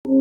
Que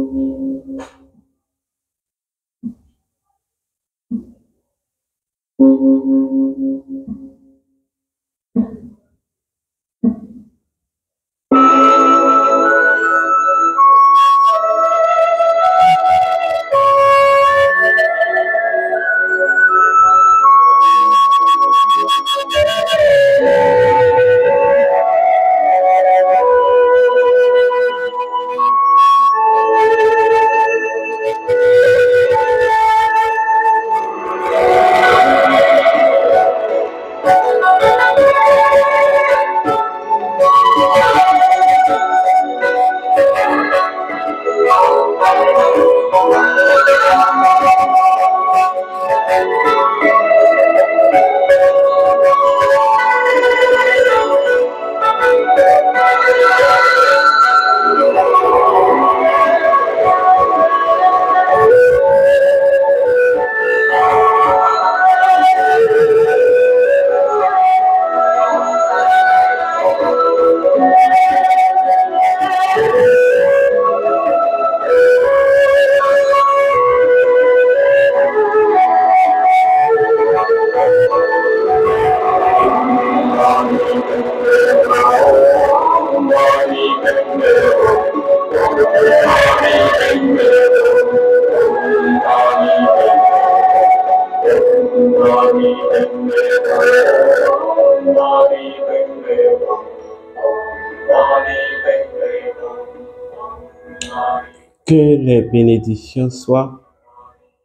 les bénédictions soient,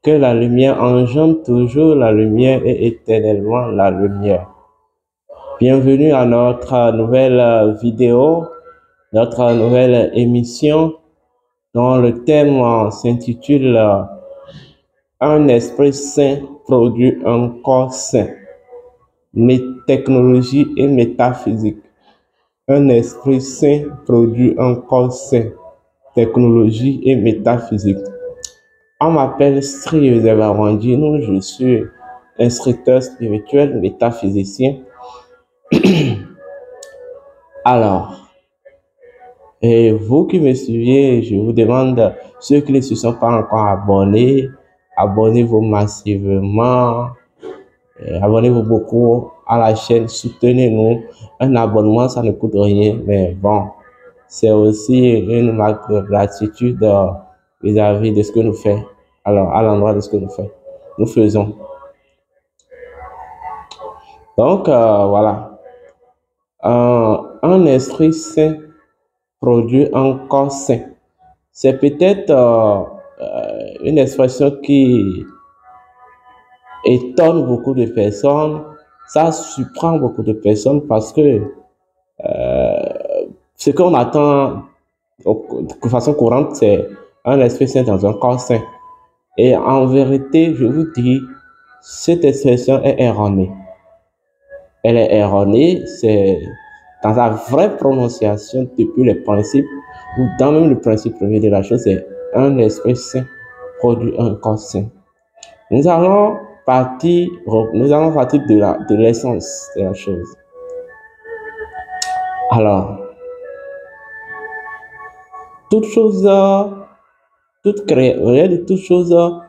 que la lumière engendre toujours la lumière et éternellement la lumière. Bienvenue à notre nouvelle vidéo, notre nouvelle émission dont le thème s'intitule Un esprit saint produit un corps saint, technologie et métaphysique. Un esprit saint produit un corps saint, technologie et métaphysique. On m'appelle Sri Yosevawandino, je suis instructeur spirituel, métaphysicien. Alors, et vous qui me suivez, je vous demande, ceux qui ne se sont pas encore abonnés, abonnez-vous massivement, abonnez-vous beaucoup à la chaîne, soutenez-nous. Un abonnement, ça ne coûte rien, mais bon, c'est aussi une marque de gratitude vis-à-vis de ce que nous faisons, alors à l'endroit de ce que nous faisons. Donc, voilà. Un esprit saint produit un corps saint. C'est peut-être une expression qui étonne beaucoup de personnes. Ça surprend beaucoup de personnes parce que ce qu'on attend de façon courante, c'est un esprit saint dans un corps saint. Et en vérité, je vous dis, cette expression est erronée. Elle est erronée, c'est dans la vraie prononciation depuis le principe, ou dans même le principe premier de la chose, c'est un esprit saint produit un corps saint. Nous allons partir de l'essence de la chose. Alors, toute chose, toute chose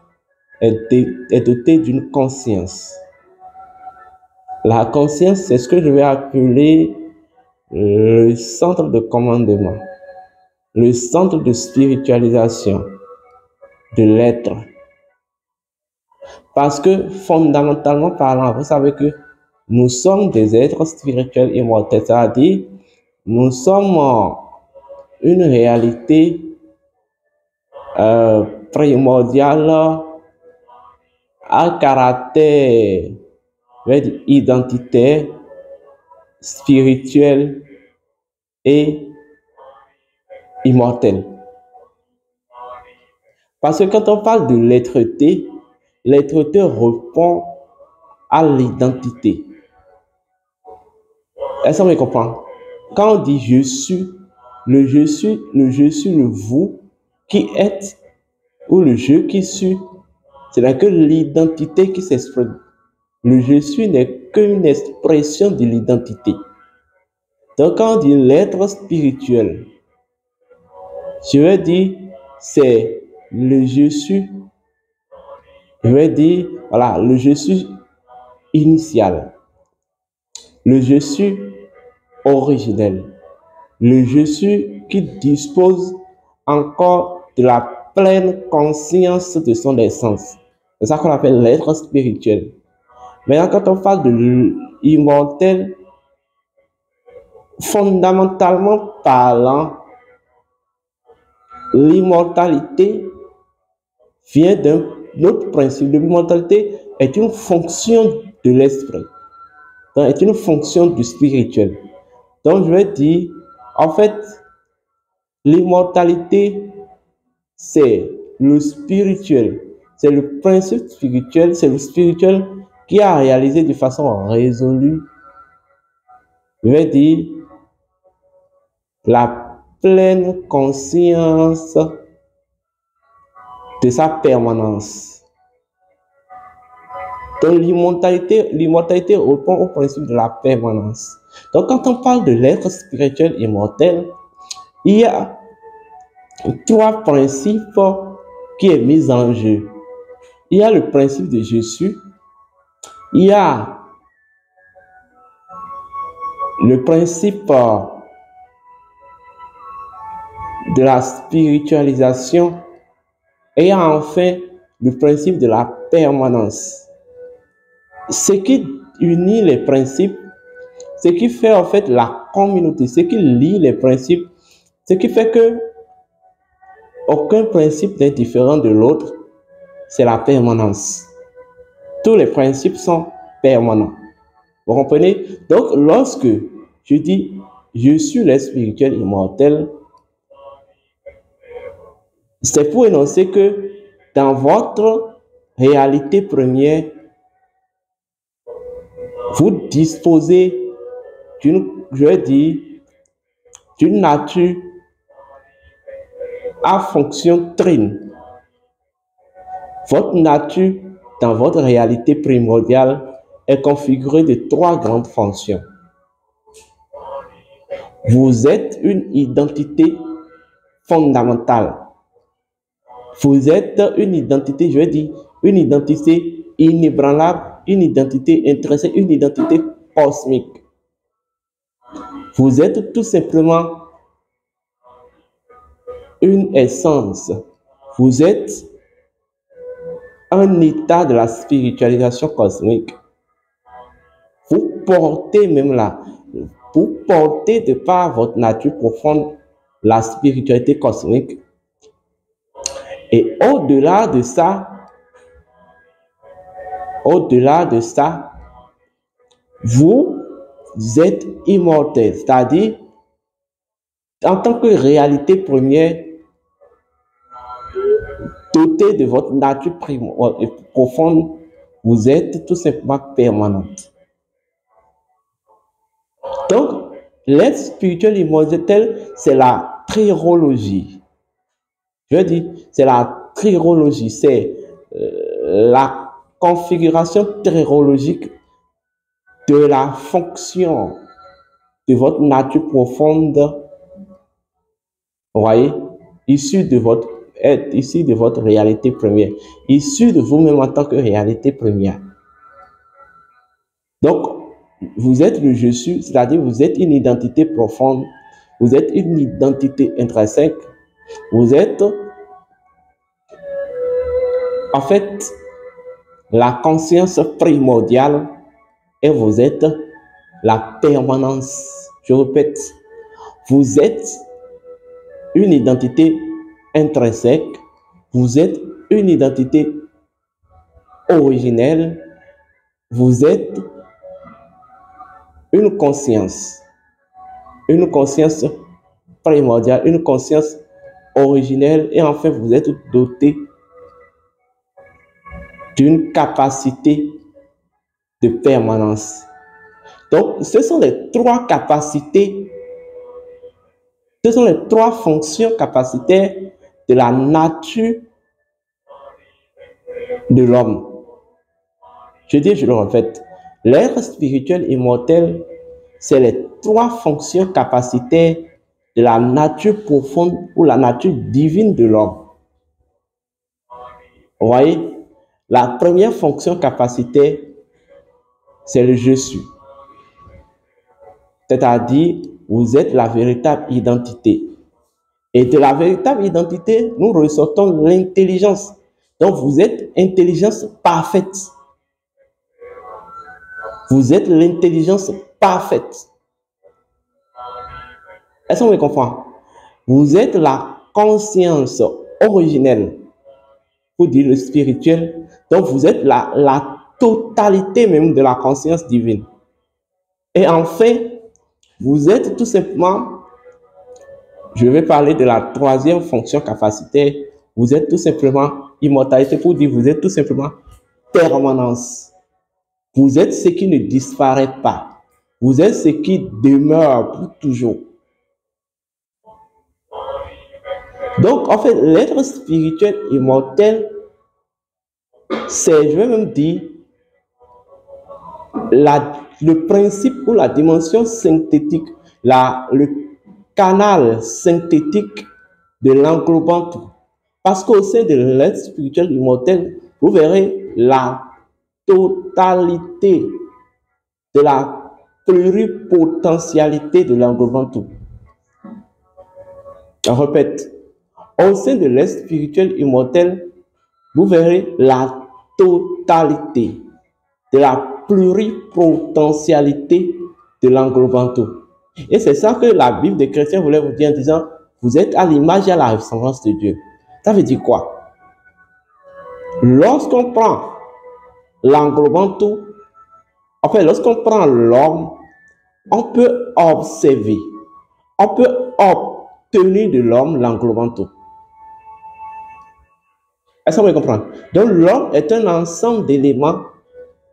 est dotée d'une conscience. La conscience, c'est ce que je vais appeler le centre de commandement, le centre de spiritualisation de l'être. Parce que fondamentalement parlant, vous savez que nous sommes des êtres spirituels immortels, c'est-à-dire nous sommes une réalité primordiale à caractère identitaire, spirituel et immortel. Parce que quand on parle de l'être-té, l'être-té répond à l'identité. Est-ce qu'on me comprend? Quand on dit je suis, le je suis, le vous qui êtes, ou le je qui suis, ce n'est que l'identité qui s'exprime. Le je suis n'est qu'une expression de l'identité. Donc quand on dit l'être spirituel, je veux dire c'est le je suis, je vais dire, voilà, le je suis initial, le je suis originel, le je suis qui dispose encore de la pleine conscience de son essence. C'est ça qu'on appelle l'être spirituel. Maintenant, quand on parle de l'immortel, fondamentalement parlant, l'immortalité vient d'un autre principe. L'immortalité est une fonction de l'esprit, donc est une fonction du spirituel. Donc je vais dire, en fait, l'immortalité, c'est le spirituel, c'est le principe spirituel, c'est le spirituel qui a réalisé de façon résolue, je vais dire, la pleine conscience de sa permanence. Donc l'immortalité répond au principe de la permanence. Donc quand on parle de l'être spirituel immortel, il y a trois principes qui est mis en jeu. Il y a le principe de je suis, il y a le principe de la spiritualisation et il y a enfin le principe de la permanence. Ce qui unit les principes, ce qui fait en fait la communauté, ce qui lie les principes, ce qui fait que aucun principe n'est différent de l'autre, c'est la permanence. Tous les principes sont permanents. Vous comprenez? Donc, lorsque je dis je suis l'être spirituel immortel, c'est pour énoncer que dans votre réalité première, vous disposez d'une, je vais dire, d'une nature à fonction trine. Votre nature, dans votre réalité primordiale, est configurée de trois grandes fonctions. Vous êtes une identité fondamentale. Vous êtes une identité, je vais dire, une identité inébranlable, une identité intrinsèque, une identité cosmique. Vous êtes tout simplement une essence. Vous êtes un état de la spiritualisation cosmique. Vous portez même là, vous portez de par votre nature profonde la spiritualité cosmique. Et au-delà de ça, vous êtes immortel, c'est-à-dire en tant que réalité première, doté de votre nature profonde, vous êtes tout simplement permanente. Donc, l'être spirituel immortel, c'est la trirologie. Je veux dire, c'est la trirologie, c'est la configuration trirologique de la fonction de votre nature profonde, vous voyez, issue de votre être, issue de votre réalité première, issue de vous-même en tant que réalité première. Donc, vous êtes le je suis, c'est-à-dire vous êtes une identité profonde, vous êtes une identité intrinsèque, vous êtes en fait la conscience primordiale et vous êtes la permanence. Je répète, vous êtes une identité intrinsèque, vous êtes une identité originelle, vous êtes une conscience primordiale, une conscience originelle et enfin vous êtes doté d'une capacité de permanence. Donc, ce sont les trois capacités, ce sont les trois fonctions capacitaires de la nature de l'homme. Je le répète, l'être spirituel immortel, c'est les trois fonctions capacitaires de la nature profonde ou la nature divine de l'homme. Vous voyez, la première fonction capacitaire, c'est le je suis. C'est-à-dire, vous êtes la véritable identité. Et de la véritable identité, nous ressortons l'intelligence. Donc, vous êtes intelligence parfaite. Vous êtes l'intelligence parfaite. Est-ce qu'on me comprend? Vous êtes la conscience originelle, pour dire le spirituel. Donc, vous êtes la totalité même de la conscience divine. Et enfin, vous êtes tout simplement, je vais parler de la troisième fonction capacitaire, vous êtes tout simplement immortalité, pour dire vous êtes tout simplement permanence. Vous êtes ce qui ne disparaît pas. Vous êtes ce qui demeure pour toujours. Donc, en fait, l'être spirituel immortel, c'est, je vais même dire, le principe ou la dimension synthétique, le canal synthétique de l'englobant tout. Parce qu'au sein de l'être spirituel immortel, vous verrez la totalité de la pluripotentialité de l'englobant tout. Je répète, au sein de l'être spirituel immortel, vous verrez la totalité de la pluripotentialité de l'englobant tout. Et c'est ça que la Bible des chrétiens voulait vous dire en disant, vous êtes à l'image et à la ressemblance de Dieu. Ça veut dire quoi? Lorsqu'on prend l'englobant tout, en fait, lorsqu'on prend l'homme, on peut observer, on peut obtenir de l'homme l'englobant tout. Est-ce qu'on me comprend? Donc, l'homme est un ensemble d'éléments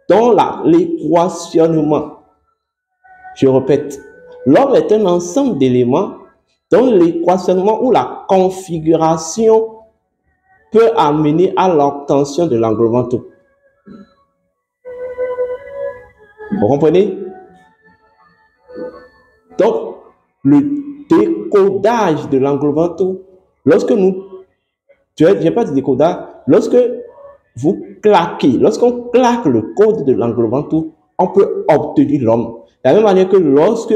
dont l'équationnement, je répète, l'homme est un ensemble d'éléments dont l'équationnement ou la configuration peut amener à l'obtention de l'englobant tout. Vous comprenez? Donc, le décodage de l'englobant tout, lorsque nous, je n'ai pas de décodage, lorsque vous claquez, lorsqu'on claque le code de l'englobant tout, on peut obtenir l'homme. De la même manière que lorsque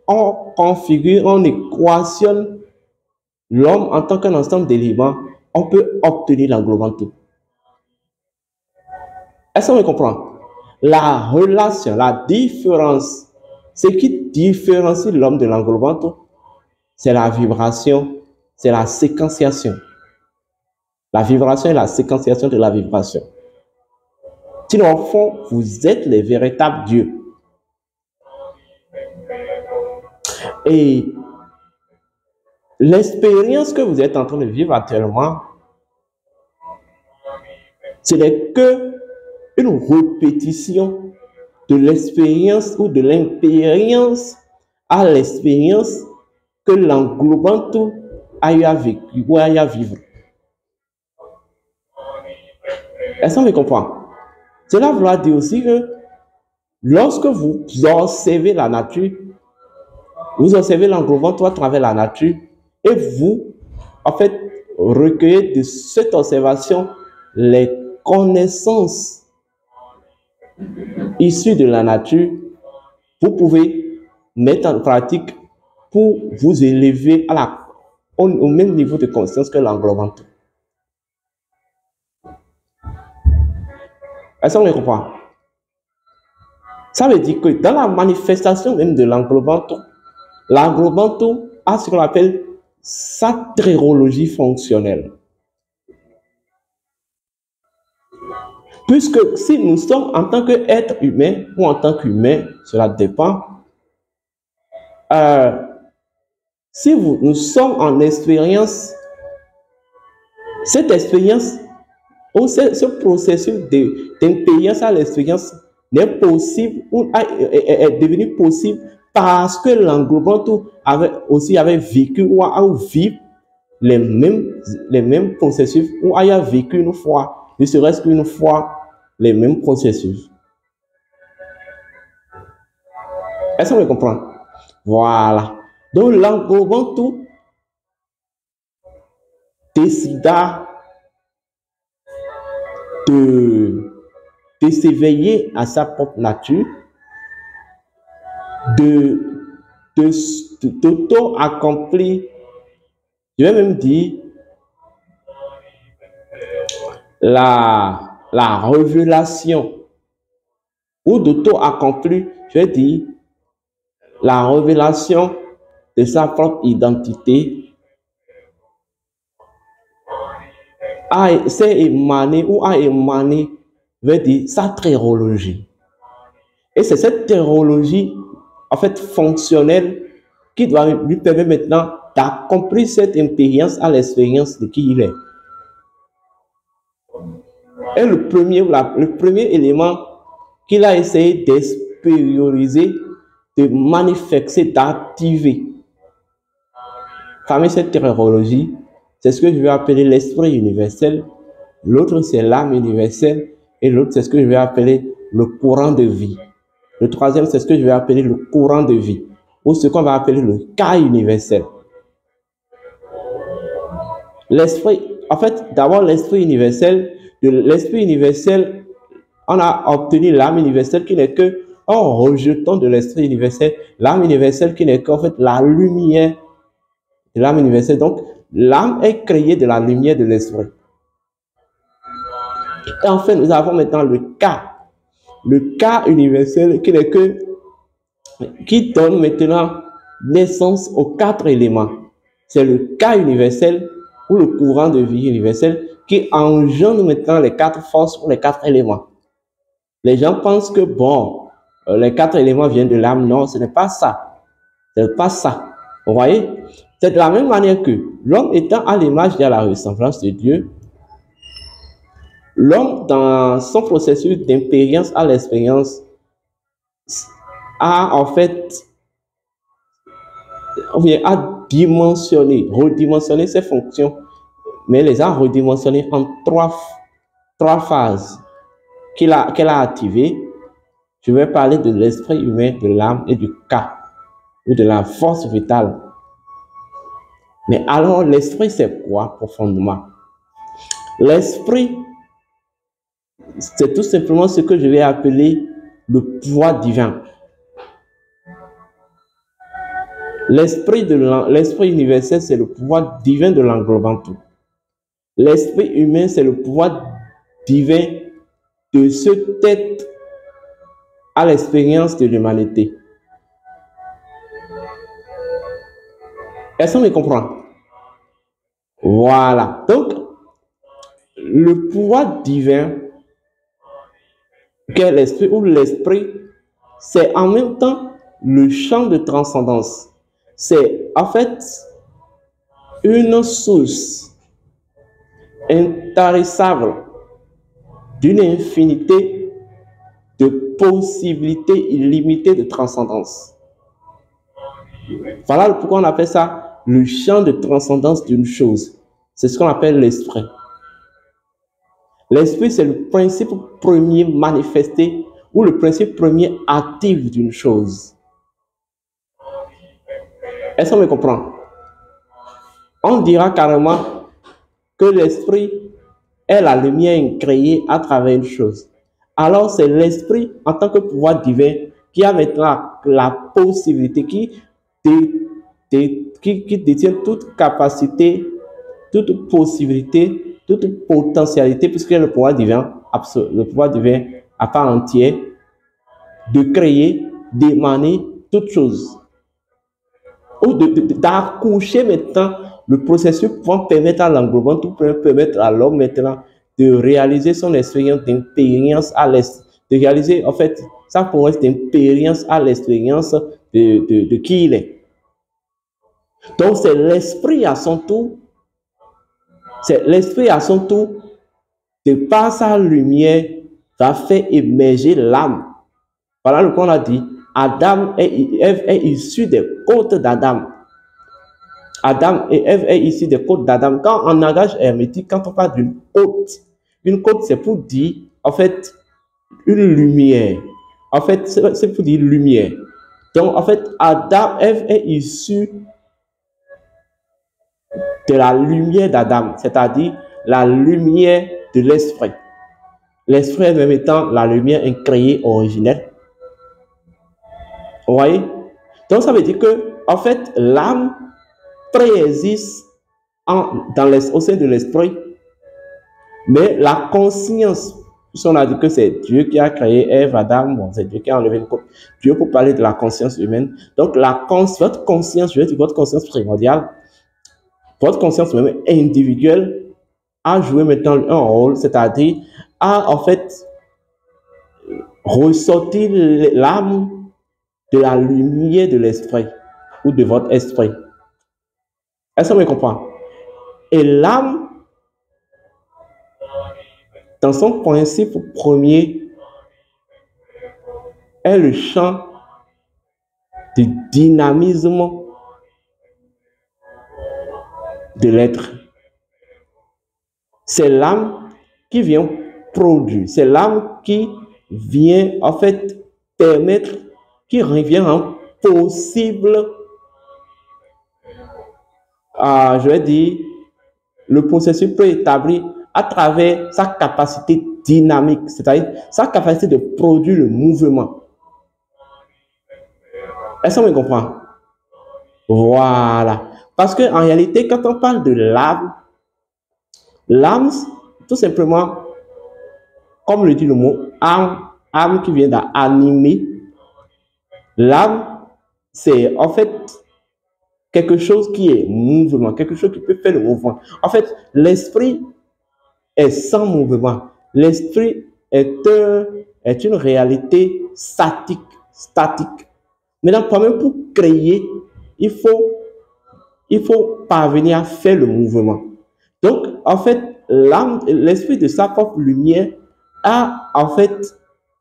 on configure, on équationne l'homme en tant qu'un ensemble d'éléments, on peut obtenir l'englobant tout. Est-ce qu'on me comprend? La relation, la différence, ce qui différencie l'homme de l'englobant tout, c'est la vibration, c'est la séquenciation. La vibration et la séquenciation de la vibration. Sinon, au fond, vous êtes les véritables dieux. Et l'expérience que vous êtes en train de vivre actuellement, ce n'est que une répétition de l'expérience ou de l'impérience à l'expérience que l'englobant tout a eu à vivre ou a eu à vivre. Est-ce qu'on me comprend? Cela veut dire aussi que lorsque vous observez la nature, vous observez l'englobant tout à travers la nature et vous, en fait, recueillez de cette observation les connaissances issues de la nature, vous pouvez mettre en pratique pour vous élever au même niveau de conscience que l'englobant tout. Est-ce qu'on me comprend? Ça veut dire que dans la manifestation même de l'englobant tout a ce qu'on appelle sa trérologie fonctionnelle. Puisque si nous sommes en tant qu'être humain ou en tant qu'humain, cela dépend. Si nous sommes en expérience, cette expérience ou ce processus d'impérience à l'expérience n'est possible ou est devenu possible parce que l'englobant tout avait vécu ou a vécu les mêmes processus ou a vécu une fois, ne serait-ce qu'une fois, les mêmes processus. Est-ce qu'on me comprend? Voilà. Donc l'englobant tout décida de, de s'éveiller à sa propre nature, d'auto-accomplir, je vais même dire, la révélation, ou d'auto-accomplir, je vais dire, la révélation de sa propre identité s'est émané ou a émané, je vais dire, sa théologie. Et c'est cette théologie, en fait, fonctionnelle, qui doit lui permettre maintenant d'accomplir cette expérience à l'expérience de qui il est. Et le premier élément qu'il a essayé d'expérioriser, de manifester, d'activer parmi cette théologie, c'est ce que je vais appeler l'esprit universel. L'autre, c'est l'âme universelle. Et l'autre, c'est ce que je vais appeler le courant de vie. Le troisième, c'est ce que je vais appeler le courant de vie, ou ce qu'on va appeler le cas universel. L'esprit, en fait, d'abord l'esprit universel. De l'esprit universel, on a obtenu l'âme universelle qui n'est que, en rejetant de l'esprit universel, l'âme universelle qui n'est qu'en fait la lumière de l'âme universelle. Donc, l'âme est créée de la lumière de l'esprit. Et enfin, nous avons maintenant le cas universel qui donne maintenant naissance aux 4 éléments. C'est le cas universel ou le courant de vie universel qui engendre maintenant les 4 forces ou les 4 éléments. Les gens pensent que, bon, les 4 éléments viennent de l'âme. Non, ce n'est pas ça. Ce n'est pas ça. Vous voyez? C'est de la même manière que l'homme étant à l'image et à la ressemblance de Dieu, l'homme, dans son processus d'expérience à l'expérience, a en fait, redimensionné ses fonctions, mais les a redimensionnées en trois phases qu'elle a activées. Je vais parler de l'esprit humain, de l'âme et du cas, ou de la force vitale. Mais alors, l'esprit, c'est quoi profondément? L'esprit, c'est tout simplement ce que je vais appeler le pouvoir divin. L'esprit universel, c'est le pouvoir divin de l'englobant tout. L'esprit humain, c'est le pouvoir divin de se tête à l'expérience de l'humanité. Est-ce qu'on me comprend? Voilà. Donc, le pouvoir divin qu'est l'esprit, ou l'esprit, c'est en même temps le champ de transcendance. C'est en fait une source intarissable d'une infinité de possibilités illimitées de transcendance. Voilà pourquoi on appelle ça le champ de transcendance d'une chose. C'est ce qu'on appelle l'esprit. L'esprit, c'est le principe premier manifesté ou le principe premier actif d'une chose. Est-ce qu'on me comprend? On dira carrément que l'esprit est la lumière créée à travers une chose. Alors c'est l'esprit en tant que pouvoir divin qui a maintenant la possibilité, qui détient toute capacité, toute possibilité, toute potentialité, puisque le pouvoir divin à part entière, de créer, d'émaner toute chose. Ou d'accoucher maintenant le processus pour permettre à l'englobant, tout pour permettre à l'homme maintenant de réaliser son expérience d'expérience à l'est, de réaliser en fait sa promesse d'expérience à l'expérience de qui il est. Donc c'est l'esprit à son tour, de par sa lumière, va faire émerger l'âme. Voilà ce qu'on a dit. Ève est issue des côtes d'Adam. Adam et Ève est issue des côtes d'Adam. Quand en langage hermétique, quand on parle d'une côte, une côte c'est pour dire en fait une lumière. En fait, c'est pour dire lumière. Donc en fait, Ève est issue de la lumière d'Adam, c'est-à-dire la lumière de l'esprit. l'esprit elle-même étant la lumière incréée originelle. Vous voyez? Donc ça veut dire que, en fait, l'âme préexiste au sein de l'esprit, mais la conscience, si on a dit que c'est Dieu qui a créé Ève, Adam, bon, c'est Dieu qui a enlevé le corps. Dieu pour parler de la conscience humaine. Donc votre conscience, je veux dire votre conscience primordiale, votre conscience même individuelle a joué maintenant un rôle, c'est-à-dire a en fait ressorti l'âme de la lumière de l'esprit ou de votre esprit. Est-ce qu'on me comprend? Et l'âme, dans son principe premier, est le champ de dynamisme de l'être. C'est l'âme qui vient produire, c'est l'âme qui vient en fait permettre, qui revient en possible, je vais dire, le processus peut établir à travers sa capacité dynamique, c'est-à-dire sa capacité de produire le mouvement. Est-ce qu'on me comprend? Voilà. Parce qu'en réalité, quand on parle de l'âme, l'âme, tout simplement, comme le dit le mot, âme qui vient d'animer, l'âme, c'est en fait quelque chose qui est mouvement, quelque chose qui peut faire le mouvement. En fait, l'esprit est sans mouvement. L'esprit est une réalité statique. Maintenant, quand même pour créer, il faut parvenir à faire le mouvement. Donc, en fait, l'âme, l'esprit de sa propre lumière a en fait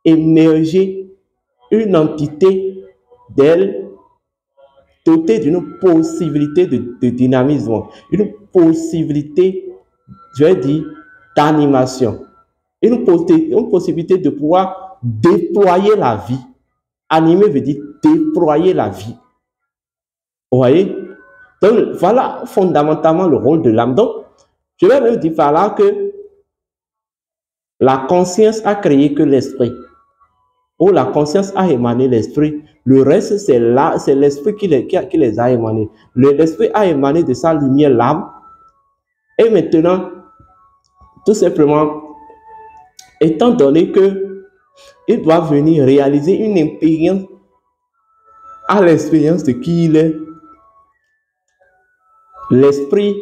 émergé une entité d'elle dotée d'une possibilité de dynamisme, une possibilité, je vais dire, d'animation, une possibilité de pouvoir déployer la vie. Animer veut dire déployer la vie. Vous voyez? Donc, voilà fondamentalement le rôle de l'âme. Donc, je vais même dire par là que la conscience a créé que l'esprit, ou la conscience a émané l'esprit. Le reste, c'est l'esprit qui les a émanés. L'esprit a émané de sa lumière l'âme. Et maintenant, tout simplement, étant donné que il doit venir réaliser une expérience à l'expérience de qui il est, l'esprit,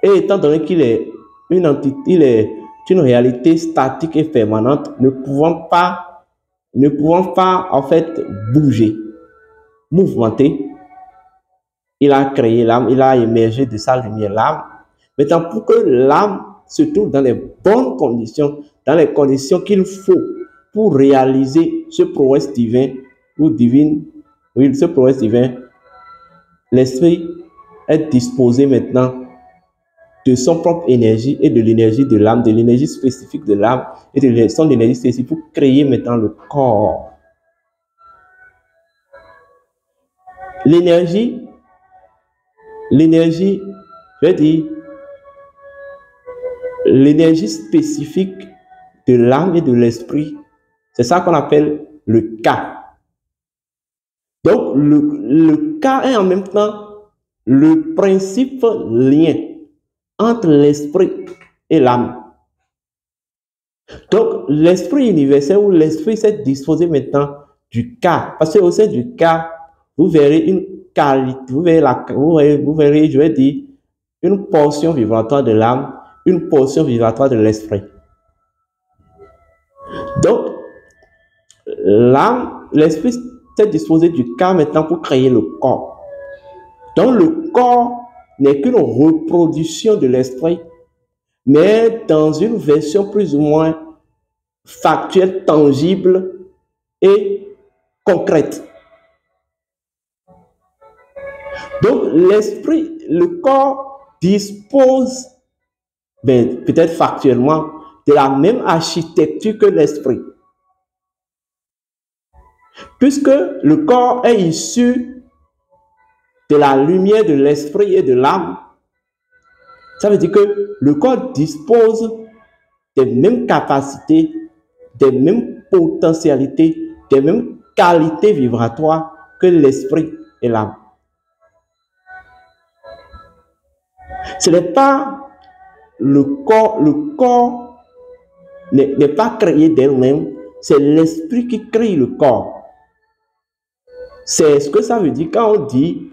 et étant donné qu'il est une entité, il est une réalité statique et permanente, ne pouvant pas en fait bouger, mouvementer, il a créé l'âme, il a émergé de sa lumière l'âme. Maintenant, pour que l'âme se trouve dans les bonnes conditions, dans les conditions qu'il faut pour réaliser ce prouesse divin ou divine, oui, ce prouesse divin, l'esprit est disposé maintenant de son propre énergie et de l'énergie de l'âme, de l'énergie spécifique de l'âme et de son énergie spécifique pour créer maintenant le corps. L'énergie, je vais dire, l'énergie spécifique de l'âme et de l'esprit, c'est ça qu'on appelle le Ka. Donc, le Ka est en même temps le principe lien entre l'esprit et l'âme. Donc, l'esprit universel ou l'esprit s'est disposé maintenant du Ka. Parce que au sein du Ka, vous verrez une qualité, vous verrez, je vais dire, une portion vibratoire de l'âme, une portion vibratoire de l'esprit. Donc, l'âme, l'esprit s'est disposé du Ka maintenant pour créer le corps. Donc, le corps n'est qu'une reproduction de l'esprit, mais dans une version plus ou moins factuelle, tangible et concrète. Donc, l'esprit, le corps dispose, peut-être factuellement, de la même architecture que l'esprit. Puisque le corps est issu de la lumière de l'esprit et de l'âme, ça veut dire que le corps dispose des mêmes capacités, des mêmes potentialités, des mêmes qualités vibratoires que l'esprit et l'âme. Ce n'est pas le corps n'est pas créé d'elle-même, c'est l'esprit qui crée le corps. C'est ce que ça veut dire quand on dit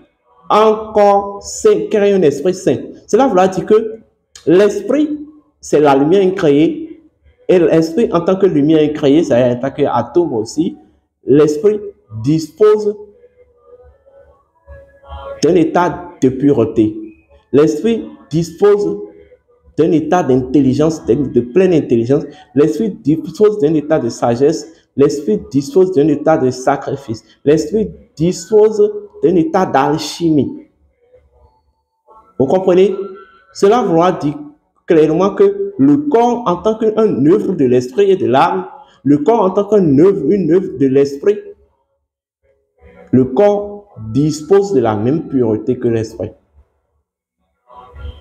un corps saint crée un esprit saint. Cela veut dire que l'esprit, c'est la lumière incréée, et l'esprit en tant que lumière incréée, c'est en tant qu'atome aussi, l'esprit dispose d'un état de pureté. L'esprit dispose d'un état d'intelligence, de pleine intelligence. L'esprit dispose d'un état de sagesse. L'esprit dispose d'un état de sacrifice. L'esprit dispose d'un état d'alchimie. Vous comprenez? Cela veut dire clairement que le corps en tant qu'une œuvre de l'esprit et de l'âme, le corps en tant qu'une œuvre de l'esprit, le corps dispose de la même pureté que l'esprit.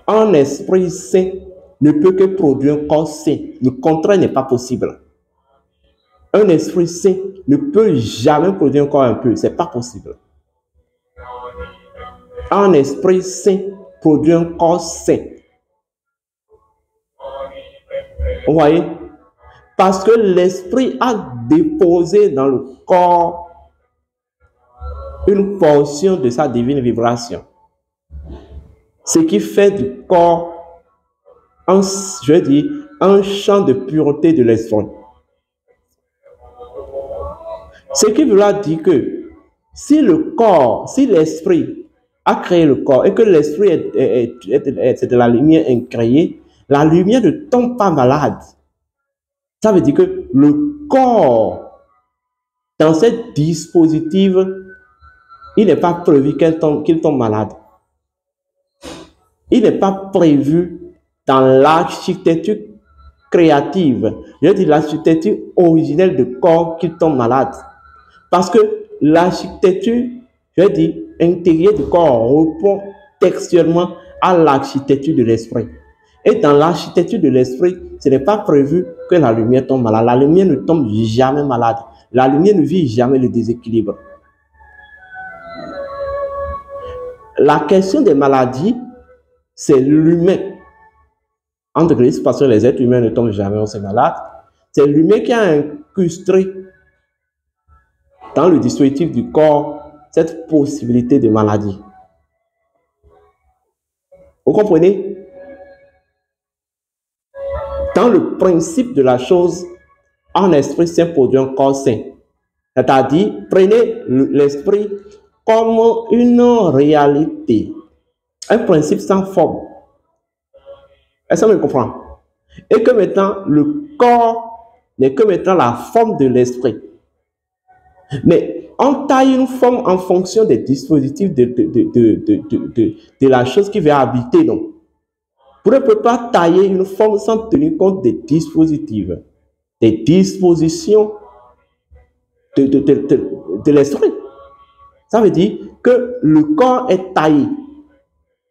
Un esprit saint ne peut que produire un corps saint. Le contraire n'est pas possible. Un esprit saint ne peut jamais produire un corps impur. Ce n'est pas possible. Un esprit saint produit un corps saint. Vous voyez? Parce que l'esprit a déposé dans le corps une portion de sa divine vibration. Ce qui fait du corps un champ de pureté de l'esprit. Ce qui veut dire que si l'esprit a créé le corps et que l'esprit est de la lumière incréée, la lumière ne tombe pas malade. Ça veut dire que le corps, dans cette dispositif, il n'est pas prévu qu'il tombe malade. Il n'est pas prévu dans l'architecture créative, je veux dire l'architecture originelle du corps qu'il tombe malade. Parce que l'architecture, je veux dire, intérieure du corps répond textuellement à l'architecture de l'esprit. Et dans l'architecture de l'esprit, ce n'est pas prévu que la lumière tombe malade. La lumière ne tombe jamais malade. La lumière ne vit jamais le déséquilibre. La question des maladies, c'est l'humain. Entre grises, parce que les êtres humains ne tombent jamais aussi malades. C'est l'humain qui a incrusté dans le dispositif du corps cette possibilité de maladie. Vous comprenez? Dans le principe de la chose, un esprit saint produit un corps saint. C'est-à-dire, prenez l'esprit comme une réalité, un principe sans forme. Est-ce que vous comprenez? Et que maintenant, le corps n'est que maintenant la forme de l'esprit. Mais on taille une forme en fonction des dispositifs de la chose qui va habiter. Donc, vous ne pouvez pas tailler une forme sans tenir compte des dispositifs, des dispositions de l'esprit. Ça veut dire que le corps est taillé,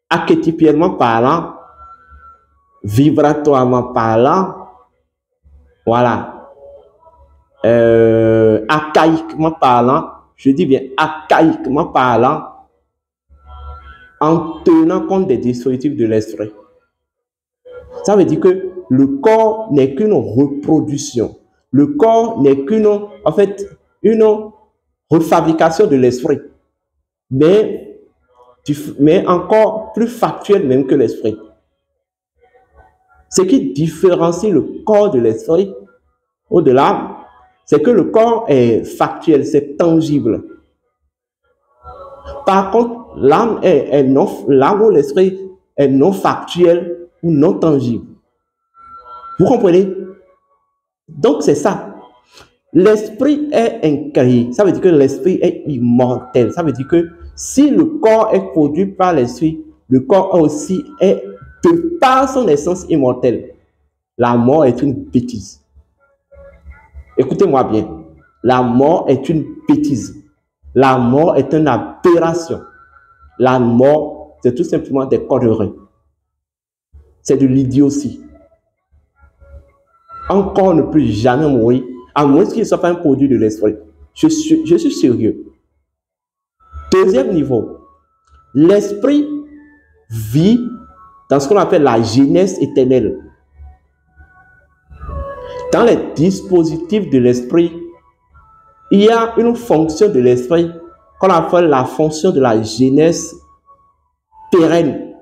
archétypiquement parlant, vibratoirement parlant, voilà, archaïquement parlant, je dis bien archaïquement parlant, en tenant compte des dispositifs de l'esprit. Ça veut dire que le corps n'est qu'une reproduction. Le corps n'est qu'une, en fait, une refabrication de l'esprit, mais encore plus factuelle même que l'esprit. Ce qui différencie le corps de l'esprit ou de l'âme, c'est que le corps est factuel, c'est tangible. Par contre, l'âme ou l'esprit est non factuel ou non tangible. Vous comprenez? Donc c'est ça. L'esprit est incréé. Ça veut dire que l'esprit est immortel. Ça veut dire que si le corps est produit par l'esprit, le corps aussi est, de par son essence immortelle. La mort est une bêtise. Écoutez-moi bien. La mort est une bêtise. La mort est une aberration. La mort, c'est tout simplement des conneries. C'est de l'idiotie. Un corps ne peut jamais mourir, à moins qu'il ne soit pas un produit de l'esprit. Je suis sérieux. Deuxième niveau, l'esprit vit dans ce qu'on appelle la jeunesse éternelle. Dans les dispositifs de l'esprit, il y a une fonction de l'esprit qu'on appelle la fonction de la jeunesse pérenne,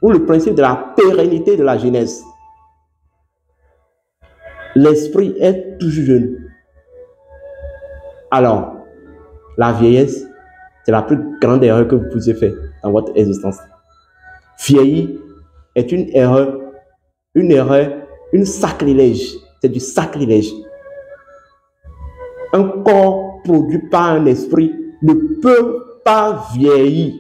ou le principe de la pérennité de la jeunesse. L'esprit est toujours jeune. Alors, la vieillesse, c'est la plus grande erreur que vous puissiez faire dans votre existence. Vieillir est une erreur, une sacrilège. C'est du sacrilège. Un corps produit par un esprit ne peut pas vieillir.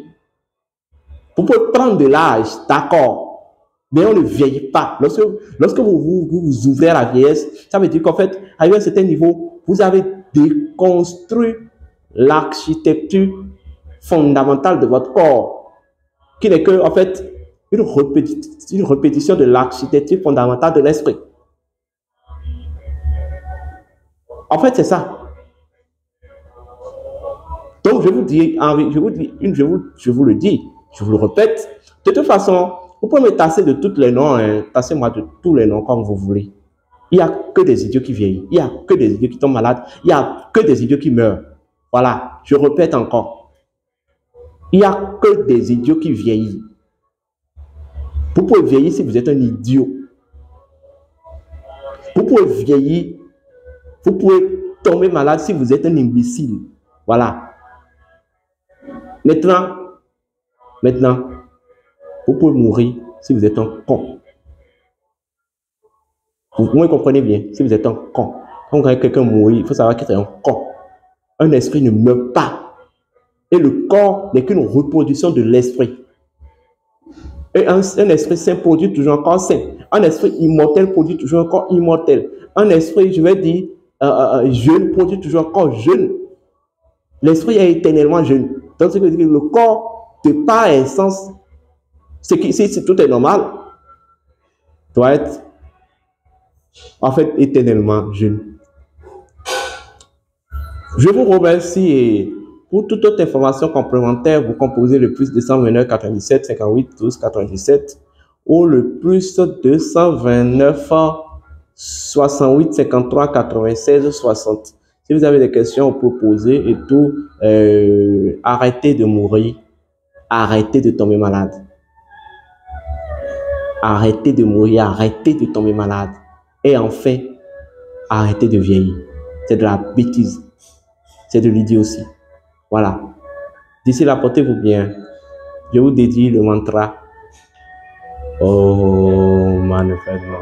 Vous pouvez prendre de l'âge, d'accord, mais on ne vieillit pas. Lorsque vous ouvrez à la vieillesse, ça veut dire qu'en fait, à un certain niveau, vous avez déconstruit l'architecture fondamentale de votre corps, qui n'est que, en fait, une répétition de l'architecture fondamentale de l'esprit. En fait, c'est ça. Donc, je vous le dis, je vous le répète. De toute façon, vous pouvez me tasser de tous les noms, hein. Tassez-moi de tous les noms comme vous voulez. Il n'y a que des idiots qui vieillissent. Il n'y a que des idiots qui tombent malades. Il n'y a que des idiots qui meurent. Voilà, je répète encore. Il n'y a que des idiots qui vieillissent. Vous pouvez vieillir si vous êtes un idiot. Vous pouvez vieillir. Vous pouvez tomber malade si vous êtes un imbécile. Voilà. Maintenant, vous pouvez mourir si vous êtes un con. Vous me comprenez bien, si vous êtes un con. Quand vous voyez quelqu'un mourir, il faut savoir qu'il est un con. Un esprit ne meurt pas. Et le corps n'est qu'une reproduction de l'esprit. Et un esprit saint produit toujours un corps saint. Un esprit immortel produit toujours un corps immortel. Un esprit, je vais dire, jeune produit toujours un corps jeune. L'esprit est éternellement jeune. Donc, ce que veut dire que le corps, de par essence, si tout est normal, doit être en fait éternellement jeune. Je vous remercie et pour toute autre information complémentaire, vous composez le plus 229 97 58 12 97 ou le plus 229 68 53 96 60. Si vous avez des questions, vous pouvez poser et tout. Arrêtez de mourir. Arrêtez de tomber malade. Arrêtez de mourir. Arrêtez de tomber malade. Et enfin, arrêtez de vieillir. C'est de la bêtise. C'est de l'idiotie. Voilà. D'ici là, portez-vous bien. Je vous dédie le mantra. Oh, manifestement.